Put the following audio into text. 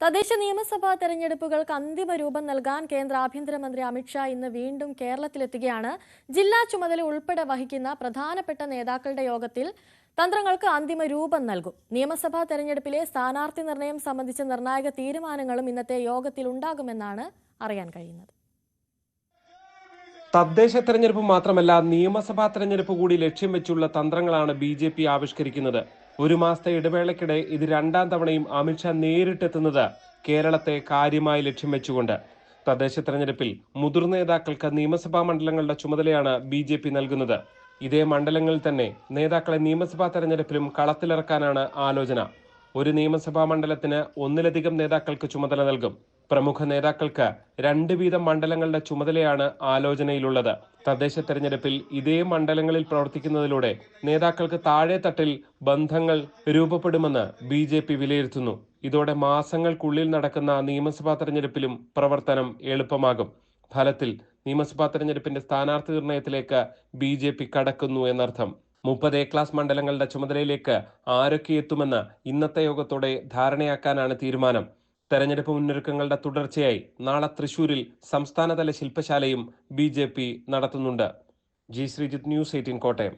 തദ്ദേശ നിയമസഭാ തെരഞ്ഞെടുപ്പുകൾക്ക് അന്തിമ രൂപം നൽകാൻ കേന്ദ്ര ആഭ്യന്തരമന്ത്രി അമിത്ഷാ ഇന്ന് വീണ്ടും കേരളത്തിലെത്തുകയാണ്. ജില്ലാ ചുമതല ഉൾപ്പെടെ വഹിക്കുന്ന പ്രധാനപ്പെട്ട നേതാക്കളുടെ യോഗത്തിൽ തന്ത്രങ്ങൾക്ക് അന്തിമ രൂപം നൽകും. നിയമസഭാ തെരഞ്ഞെടുപ്പിലെ സ്ഥാനാർത്ഥി നിർണയം സംബന്ധിച്ച നിർണായക തീരുമാനങ്ങളും ഇന്നത്തെ യോഗത്തിൽ ഉണ്ടാകുമെന്നാണ് അറിയാൻ കഴിയുന്നത്. തദ്ദേശ തെരഞ്ഞെടുപ്പ് മാത്രമല്ല, നിയമസഭാ തെരഞ്ഞെടുപ്പ് കൂടി ലക്ഷ്യം വെച്ചുള്ള തന്ത്രങ്ങളാണ് BJP ആവിഷ്കരിക്കുന്നത്. ഒരു മാസത്തെ ഇടവേളയ്ക്കിടെ ഇത് രണ്ടാം തവണയും അമിത്ഷാ നേരിട്ടെത്തുന്നത് കേരളത്തെ കാര്യമായി ലക്ഷ്യം വെച്ചുകൊണ്ട്. തദ്ദേശ തെരഞ്ഞെടുപ്പിൽ മുതിർന്ന നേതാക്കൾക്ക് നിയമസഭാ മണ്ഡലങ്ങളുടെ ചുമതലയാണ് BJP നൽകുന്നത്. ഇതേ മണ്ഡലങ്ങളിൽ തന്നെ നേതാക്കളെ നിയമസഭാ തെരഞ്ഞെടുപ്പിലും കളത്തിലിറക്കാനാണ് ആലോചന. ഒരു നിയമസഭാ മണ്ഡലത്തിന് ഒന്നിലധികം നേതാക്കൾക്ക് ചുമതല നൽകും. പ്രമുഖ നേതാക്കൾക്ക് 2 വീതം മണ്ഡലങ്ങളുടെ ചുമതലയാണ് ആലോചനയിലുള്ളത്. തദ്ദേശ തെരഞ്ഞെടുപ്പിൽ ഇതേ മണ്ഡലങ്ങളിൽ പ്രവർത്തിക്കുന്നതിലൂടെ നേതാക്കൾക്ക് താഴെത്തട്ടിൽ ബന്ധങ്ങൾ രൂപപ്പെടുമെന്ന് BJP വിലയിരുത്തുന്നു. ഇതോടെ മാസങ്ങൾക്കുള്ളിൽ നടക്കുന്ന നിയമസഭാ തെരഞ്ഞെടുപ്പിലും പ്രവർത്തനം എളുപ്പമാകും. ഫലത്തിൽ നിയമസഭാ തെരഞ്ഞെടുപ്പിന്റെ സ്ഥാനാർത്ഥി നിർണയത്തിലേക്ക് BJP കടക്കുന്നു എന്നർത്ഥം. 30 ക്ലാസ് മണ്ഡലങ്ങളുടെ ചുമതലയിലേക്ക് ആരൊക്കെ എത്തുമെന്ന് ഇന്നത്തെ യോഗത്തോടെ ധാരണയാക്കാനാണ് തീരുമാനം. തെരഞ്ഞെടുപ്പ് മുന്നൊരുക്കങ്ങളുടെ തുടർച്ചയായി നാളെ തൃശൂരിൽ സംസ്ഥാനതല ശില്പശാലയും BJP നടത്തുന്നുണ്ട്. G. ശ്രീജിത്ത്, News 18 കോട്ടയം.